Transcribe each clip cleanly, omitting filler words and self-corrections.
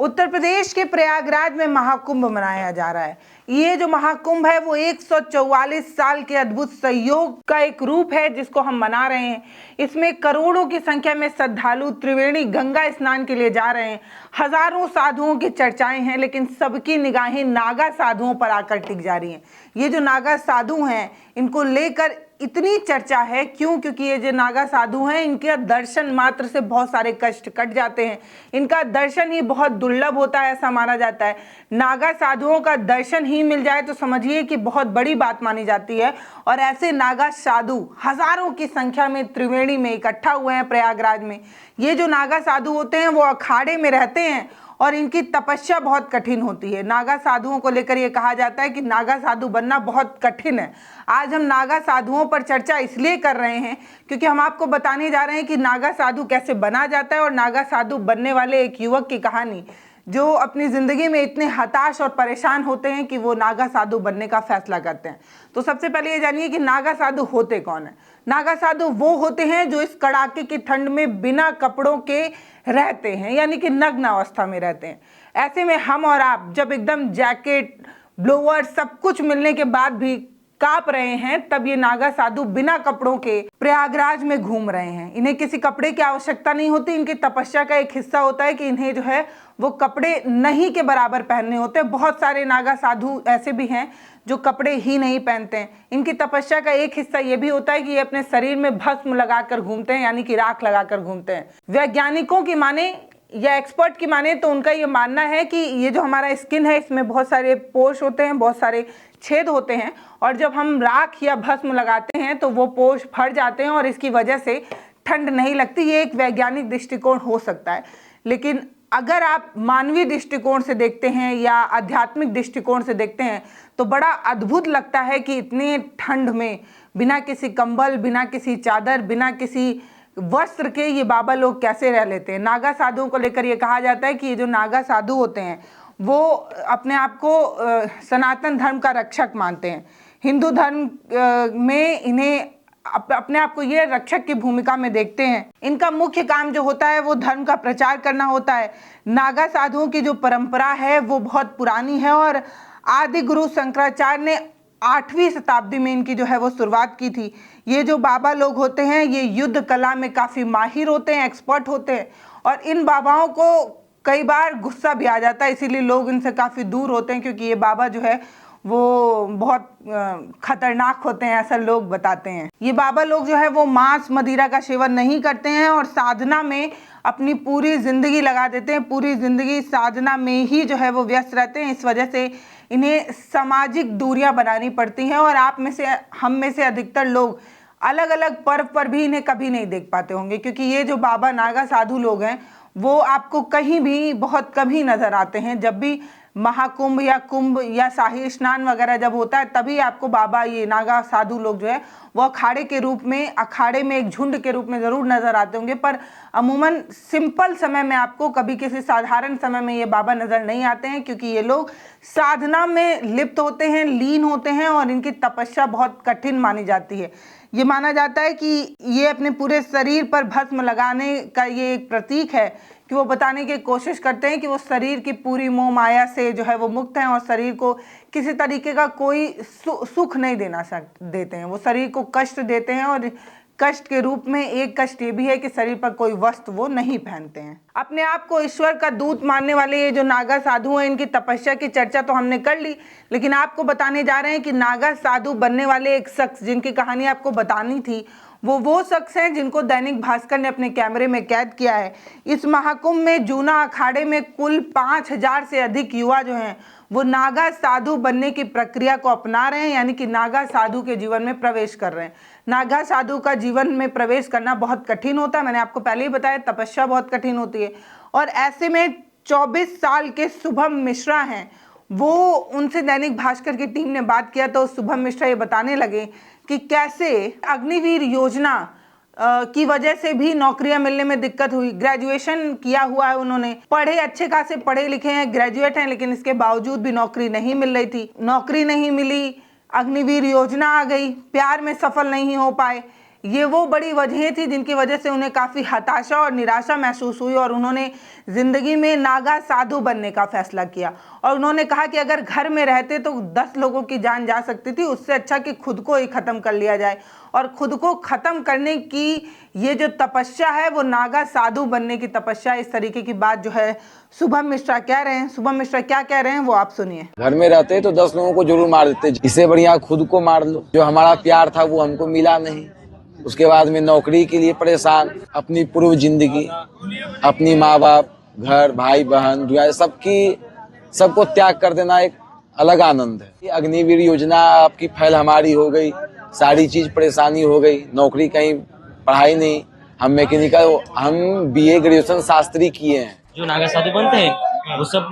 उत्तर प्रदेश के प्रयागराज में महाकुंभ मनाया जा रहा है। ये जो महाकुंभ है वो 144 साल के अद्भुत संयोग का एक रूप है जिसको हम मना रहे हैं। इसमें करोड़ों की संख्या में श्रद्धालु त्रिवेणी गंगा स्नान के लिए जा रहे हैं। हजारों साधुओं की चर्चाएं हैं, लेकिन सबकी निगाहें नागा साधुओं पर आकर टिक जा रही हैं। ये जो नागा साधु हैं, इनको लेकर इतनी चर्चा है। क्यों? क्योंकि ये जो नागा साधु हैं, इनके दर्शन मात्र से बहुत सारे कष्ट कट जाते हैं। इनका दर्शन ही बहुत दुर्लभ होता है, ऐसा माना जाता है। नागा साधुओं का दर्शन ही मिल जाए तो समझिए कि बहुत बड़ी बात मानी जाती है। और ऐसे नागा साधु हजारों की संख्या में त्रिवेणी में इकट्ठा हुए हैं प्रयागराज में। ये जो नागा साधु होते हैं वो अखाड़े में रहते हैं और इनकी तपस्या बहुत कठिन होती है। नागा साधुओं को लेकर ये कहा जाता है कि नागा साधु बनना बहुत कठिन है। आज हम नागा साधुओं पर चर्चा इसलिए कर रहे हैं क्योंकि हम आपको बताने जा रहे हैं कि नागा साधु कैसे बना जाता है और नागा साधु बनने वाले एक युवक की कहानी, जो अपनी ज़िंदगी में इतने हताश और परेशान होते हैं कि वो नागा साधु बनने का फैसला करते हैं। तो सबसे पहले ये जानिए कि नागा साधु होते कौन है। नागा साधु वो होते हैं जो इस कड़ाके की ठंड में बिना कपड़ों के रहते हैं, यानी कि नग्न अवस्था में रहते हैं। ऐसे में हम और आप जब एकदम जैकेट, ब्लोअर सब कुछ मिलने के बाद भी कांप रहे हैं, तब ये नागा साधु बिना कपड़ों के प्रयागराज में घूम रहे हैं। इन्हें किसी कपड़े की आवश्यकता नहीं होती। इनकी तपस्या का एक हिस्सा होता है कि इन्हें जो है वो कपड़े नहीं के बराबर पहनने होते हैं। बहुत सारे नागा साधु ऐसे भी हैं जो कपड़े ही नहीं पहनते हैं। इनकी तपस्या का एक हिस्सा ये भी होता है कि ये अपने शरीर में भस्म लगाकर घूमते हैं, यानी कि राख लगाकर घूमते हैं। वैज्ञानिकों की माने या एक्सपर्ट की माने तो उनका ये मानना है कि ये जो हमारा स्किन है, इसमें बहुत सारे पोर्स होते हैं, बहुत सारे छेद होते हैं, और जब हम राख या भस्म लगाते हैं तो वो पोर्स फट जाते हैं और इसकी वजह से ठंड नहीं लगती। ये एक वैज्ञानिक दृष्टिकोण हो सकता है, लेकिन अगर आप मानवीय दृष्टिकोण से देखते हैं या आध्यात्मिक दृष्टिकोण से देखते हैं तो बड़ा अद्भुत लगता है कि इतने ठंड में बिना किसी कंबल, बिना किसी चादर, बिना किसी वस्त्र के ये बाबा लोग कैसे रह लेते हैं। नागा साधुओं को लेकर ये कहा जाता है कि ये जो नागा साधु होते हैं वो अपने आप को सनातन धर्म का रक्षक मानते हैं। हिंदू धर्म में इन्हें अपने आप को ये रक्षक की भूमिका में देखते हैं। इनका मुख्य काम जो होता है वो धर्म का प्रचार करना होता है। नागा साधुओं की जो परंपरा है वो बहुत पुरानी है और आदि गुरु शंकराचार्य ने 8वीं शताब्दी में इनकी जो है वो शुरुआत की थी। ये जो बाबा लोग होते हैं ये युद्ध कला में काफ़ी माहिर होते हैं, एक्सपर्ट होते हैं, और इन बाबाओं को कई बार गुस्सा भी आ जाता है, इसीलिए लोग इनसे काफ़ी दूर होते हैं, क्योंकि ये बाबा जो है वो बहुत खतरनाक होते हैं, ऐसा लोग बताते हैं। ये बाबा लोग जो है वो मांस मदिरा का सेवन नहीं करते हैं और साधना में अपनी पूरी ज़िंदगी लगा देते हैं। पूरी ज़िंदगी साधना में ही जो है वो व्यस्त रहते हैं। इस वजह से इन्हें सामाजिक दूरियां बनानी पड़ती हैं और आप में से, हम में से अधिकतर लोग अलग अलग पर्व पर भी इन्हें कभी नहीं देख पाते होंगे, क्योंकि ये जो बाबा नागा साधु लोग हैं वो आपको कहीं भी बहुत कभी नज़र आते हैं। जब भी महाकुंभ या कुंभ या शाही स्नान वगैरह जब होता है तभी आपको बाबा ये नागा साधु लोग जो है वो अखाड़े के रूप में, अखाड़े में एक झुंड के रूप में ज़रूर नज़र आते होंगे, पर अमूमन सिंपल समय में आपको कभी किसी साधारण समय में ये बाबा नज़र नहीं आते हैं, क्योंकि ये लोग साधना में लिप्त होते हैं, लीन होते हैं और इनकी तपस्या बहुत कठिन मानी जाती है। ये माना जाता है कि ये अपने पूरे शरीर पर भस्म लगाने का ये एक प्रतीक है कि वो बताने की कोशिश करते हैं कि वो शरीर की पूरी मोह माया से जो है वो मुक्त हैं और शरीर को किसी तरीके का कोई सुख नहीं देते हैं। वो शरीर को कष्ट देते हैं और कष्ट के रूप में एक कष्ट ये भी है कि शरीर पर कोई वस्त्र वो नहीं पहनते हैं। अपने आप को ईश्वर का दूत मानने वाले ये जो नागा साधु हैं, इनकी तपस्या की चर्चा तो हमने कर ली, लेकिन आपको बताने जा रहे हैं कि नागा साधु बनने वाले एक शख्स जिनकी कहानी आपको बतानी थी वो शख्स हैं जिनको दैनिक भास्कर ने अपने कैमरे में कैद किया है। इस महाकुंभ में जूना अखाड़े में कुल 5000 से अधिक युवा जो हैं वो नागा साधु बनने की प्रक्रिया को अपना रहे हैं, यानी कि नागा साधु के जीवन में प्रवेश कर रहे हैं। नागा साधु का जीवन में प्रवेश करना बहुत कठिन होता है, मैंने आपको पहले ही बताया, तपस्या बहुत कठिन होती है। और ऐसे में 24 साल के शुभम मिश्रा हैं, वो उनसे दैनिक भास्कर की टीम ने बात किया तो शुभम मिश्रा ये बताने लगे कि कैसे अग्निवीर योजना की वजह से भी नौकरियां मिलने में दिक्कत हुई। ग्रेजुएशन किया हुआ है उन्होंने, पढ़े, अच्छे खासे पढ़े लिखे हैं, ग्रेजुएट हैं, लेकिन इसके बावजूद भी नौकरी नहीं मिल रही थी। नौकरी नहीं मिली, अग्निवीर योजना आ गई, प्यार में सफल नहीं हो पाए, ये वो बड़ी वजहें थी जिनकी वजह से उन्हें काफ़ी हताशा और निराशा महसूस हुई और उन्होंने ज़िंदगी में नागा साधु बनने का फैसला किया। और उन्होंने कहा कि अगर घर में रहते तो 10 लोगों की जान जा सकती थी, उससे अच्छा कि खुद को ही ख़त्म कर लिया जाए। और खुद को ख़त्म करने की ये जो तपस्या है वो नागा साधु बनने की तपस्या, इस तरीके की बात जो है शुभम मिश्रा कह रहे हैं। शुभम मिश्रा क्या कह रहे हैं वो आप सुनिए। घर में रहते तो 10 लोगों को जरूर मार देते, इससे बढ़िया खुद को मार लो। जो हमारा प्यार था वो हमको मिला नहीं, उसके बाद में नौकरी के लिए परेशान, अपनी पूर्व जिंदगी, अपनी माँ बाप, घर, भाई बहन, दुनिया सबको त्याग कर देना एक अलग आनंद है। अग्निवीर योजना आपकी फैल हमारी हो गई, सारी चीज परेशानी हो गई, नौकरी कहीं, पढ़ाई नहीं। हम मैकेनिकल, हम बीए ग्रेजुएशन शास्त्री किए हैं। जो नागा साधु बनते हैं वो सब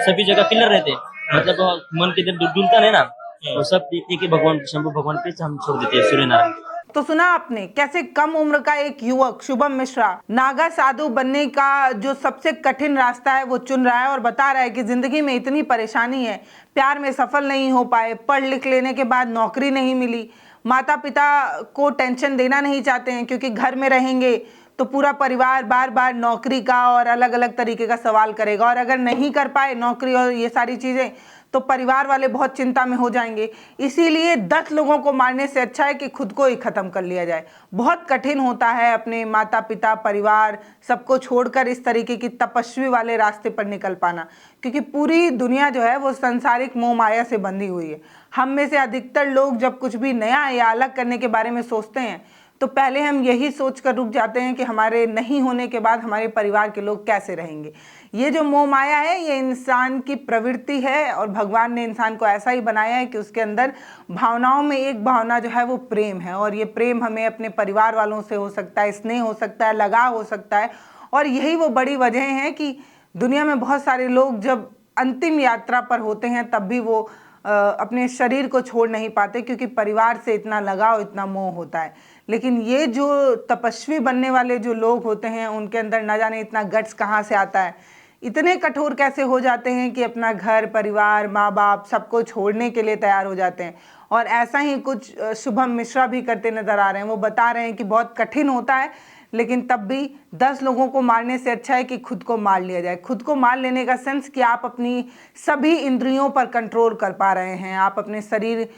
सभी जगह किलर रहते हैं, मतलब मन के जब डुलता है ना वो सब देखते कि भगवान शंभु भगवान पे हम छोड़ देते हैं सूर्य नारायण। तो सुना आपने कैसे कम उम्र का एक युवक शुभम मिश्रा नागा साधु बनने का जो सबसे कठिन रास्ता है वो चुन रहा है और बता रहा है कि जिंदगी में इतनी परेशानी है, प्यार में सफल नहीं हो पाए, पढ़ लिख लेने के बाद नौकरी नहीं मिली, माता पिता को टेंशन देना नहीं चाहते हैं क्योंकि घर में रहेंगे तो पूरा परिवार बार बार नौकरी का और अलग अलग तरीके का सवाल करेगा, और अगर नहीं कर पाए नौकरी और ये सारी चीज़ें तो परिवार वाले बहुत चिंता में हो जाएंगे। इसीलिए 10 लोगों को मारने से अच्छा है कि खुद को ही ख़त्म कर लिया जाए। बहुत कठिन होता है अपने माता पिता, परिवार सबको छोड़कर इस तरीके की तपस्वी वाले रास्ते पर निकल पाना, क्योंकि पूरी दुनिया जो है वो सांसारिक मोह माया से बंधी हुई है। हम में से अधिकतर लोग जब कुछ भी नया या अलग करने के बारे में सोचते हैं तो पहले हम यही सोच कर रुक जाते हैं कि हमारे नहीं होने के बाद हमारे परिवार के लोग कैसे रहेंगे। ये जो मोह माया है ये इंसान की प्रवृत्ति है और भगवान ने इंसान को ऐसा ही बनाया है कि उसके अंदर भावनाओं में एक भावना जो है वो प्रेम है, और ये प्रेम हमें अपने परिवार वालों से हो सकता है, स्नेह हो सकता है, लगाव हो सकता है। और यही वो बड़ी वजह है कि दुनिया में बहुत सारे लोग जब अंतिम यात्रा पर होते हैं तब भी वो अपने शरीर को छोड़ नहीं पाते, क्योंकि परिवार से इतना लगाव, इतना मोह होता है। लेकिन ये जो तपस्वी बनने वाले जो लोग होते हैं उनके अंदर न जाने इतना गट्स कहाँ से आता है, इतने कठोर कैसे हो जाते हैं कि अपना घर, परिवार, माँ बाप सबको छोड़ने के लिए तैयार हो जाते हैं। और ऐसा ही कुछ शुभम मिश्रा भी करते नजर आ रहे हैं। वो बता रहे हैं कि बहुत कठिन होता है, लेकिन तब भी 10 लोगों को मारने से अच्छा है कि खुद को मार लिया जाए। खुद को मार लेने का सेंस कि आप अपनी सभी इंद्रियों पर कंट्रोल कर पा रहे हैं, आप अपने शरीर,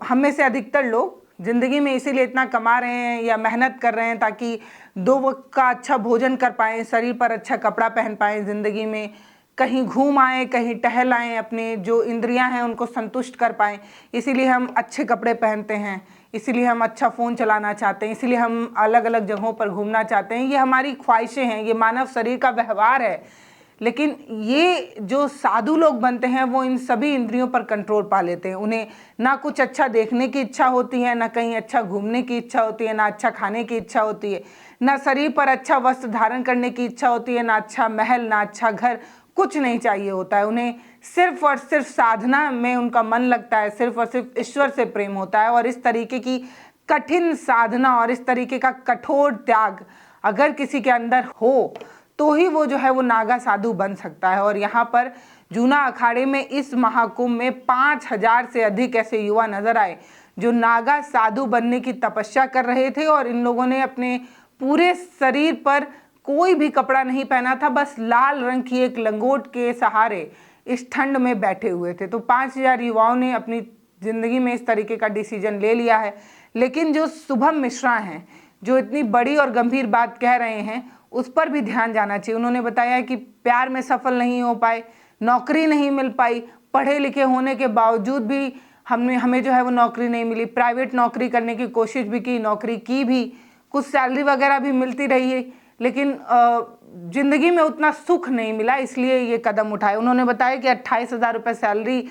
हम में से अधिकतर लोग ज़िंदगी में इसीलिए इतना कमा रहे हैं या मेहनत कर रहे हैं ताकि 2 वक्त का अच्छा भोजन कर पाएँ, शरीर पर अच्छा कपड़ा पहन पाएँ, ज़िंदगी में कहीं घूम आएँ, कहीं टहल आएँ, अपने जो इंद्रियां हैं उनको संतुष्ट कर पाएँ। इसीलिए हम अच्छे कपड़े पहनते हैं, इसीलिए हम अच्छा फ़ोन चलाना चाहते हैं, इसीलिए हम अलग अलग जगहों पर घूमना चाहते हैं। ये हमारी ख्वाहिशें हैं, ये मानव शरीर का व्यवहार है। लेकिन ये जो साधु लोग बनते हैं वो इन सभी इंद्रियों पर कंट्रोल पा लेते हैं। उन्हें ना कुछ अच्छा देखने की इच्छा होती है, ना कहीं अच्छा घूमने की इच्छा होती है, ना अच्छा खाने की इच्छा होती है, ना शरीर पर अच्छा वस्त्र धारण करने की इच्छा होती है, ना अच्छा महल, ना अच्छा घर, कुछ नहीं चाहिए होता है। उन्हें सिर्फ और सिर्फ साधना में उनका मन लगता है, सिर्फ और सिर्फ ईश्वर से प्रेम होता है। और इस तरीके की कठिन साधना और इस तरीके का कठोर त्याग अगर किसी के अंदर हो तो ही वो जो है वो नागा साधु बन सकता है। और यहाँ पर जूना अखाड़े में इस महाकुंभ में 5000 से अधिक ऐसे युवा नजर आए जो नागा साधु बनने की तपस्या कर रहे थे, और इन लोगों ने अपने पूरे शरीर पर कोई भी कपड़ा नहीं पहना था, बस लाल रंग की एक लंगोट के सहारे इस ठंड में बैठे हुए थे। तो 5000 युवाओं ने अपनी ज़िंदगी में इस तरीके का डिसीजन ले लिया है। लेकिन जो शुभम मिश्रा हैं, जो इतनी बड़ी और गंभीर बात कह रहे हैं, उस पर भी ध्यान जाना चाहिए। उन्होंने बताया कि प्यार में सफल नहीं हो पाए, नौकरी नहीं मिल पाई, पढ़े लिखे होने के बावजूद भी हमें जो है वो नौकरी नहीं मिली, प्राइवेट नौकरी करने की कोशिश भी की, नौकरी की भी, कुछ सैलरी वगैरह भी मिलती रही है, लेकिन ज़िंदगी में उतना सुख नहीं मिला, इसलिए ये कदम उठाए। उन्होंने बताया कि 28,000 रुपये सैलरी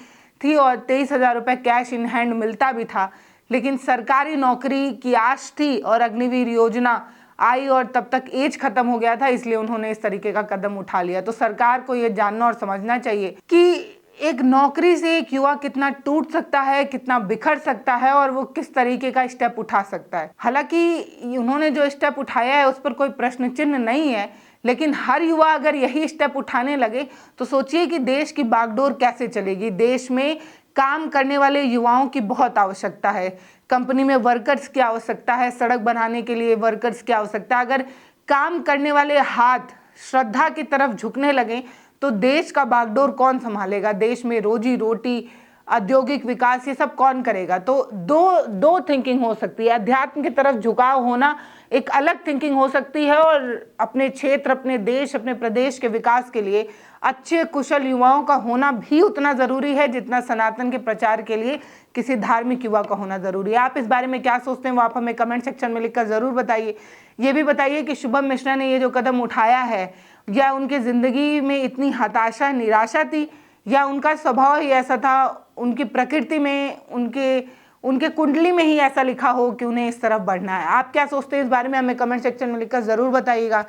थी और 23,000 रुपये कैश इन हैंड मिलता भी था, लेकिन सरकारी नौकरी की आश थी और अग्निवीर योजना आई और तब तक एज खत्म हो गया था, इसलिए उन्होंने इस तरीके का कदम उठा लिया। तो सरकार को ये जानना और समझना चाहिए कि एक नौकरी से एक युवा कितना टूट सकता है, कितना बिखर सकता है और वो किस तरीके का स्टेप उठा सकता है। हालांकि उन्होंने जो स्टेप उठाया है उस पर कोई प्रश्न चिन्ह नहीं है, लेकिन हर युवा अगर यही स्टेप उठाने लगे तो सोचिए कि देश की बागडोर कैसे चलेगी। देश में काम करने वाले युवाओं की बहुत आवश्यकता है, कंपनी में वर्कर्स की आवश्यकता है, सड़क बनाने के लिए वर्कर्स की आवश्यकता है। अगर काम करने वाले हाथ श्रद्धा की तरफ झुकने लगे तो देश का बागडोर कौन संभालेगा, देश में रोजी रोटी, औद्योगिक विकास, ये सब कौन करेगा। तो दो थिंकिंग हो सकती है, अध्यात्म की तरफ झुकाव होना एक अलग थिंकिंग हो सकती है, और अपने क्षेत्र, अपने देश, अपने प्रदेश के विकास के लिए अच्छे कुशल युवाओं का होना भी उतना ज़रूरी है जितना सनातन के प्रचार के लिए किसी धार्मिक युवा का होना ज़रूरी है। आप इस बारे में क्या सोचते हैं वो आप हमें कमेंट सेक्शन में लिखकर ज़रूर बताइए। ये भी बताइए कि शुभम मिश्रा ने ये जो कदम उठाया है, या उनके ज़िंदगी में इतनी हताशा, निराशा थी, या उनका स्वभाव ही ऐसा था, उनकी प्रकृति में, उनके कुंडली में ही ऐसा लिखा हो कि उन्हें इस तरफ बढ़ना है। आप क्या सोचते हैं इस बारे में हमें कमेंट सेक्शन में लिखकर ज़रूर बताइएगा।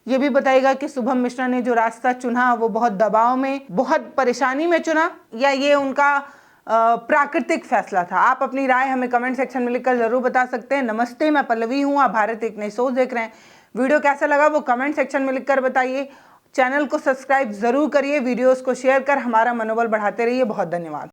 ये भी बताइएगा कि शुभम मिश्रा ने जो रास्ता चुना वो बहुत दबाव में, बहुत परेशानी में चुना, या ये उनका प्राकृतिक फैसला था। आप अपनी राय हमें कमेंट सेक्शन में लिखकर ज़रूर बता सकते हैं। नमस्ते, मैं पल्लवी हूँ, आप भारत एक नई सोच देख रहे हैं। वीडियो कैसा लगा वो कमेंट सेक्शन में लिखकर बताइए। चैनल को सब्सक्राइब ज़रूर करिए, वीडियोज़ को शेयर कर हमारा मनोबल बढ़ाते रहिए। बहुत धन्यवाद।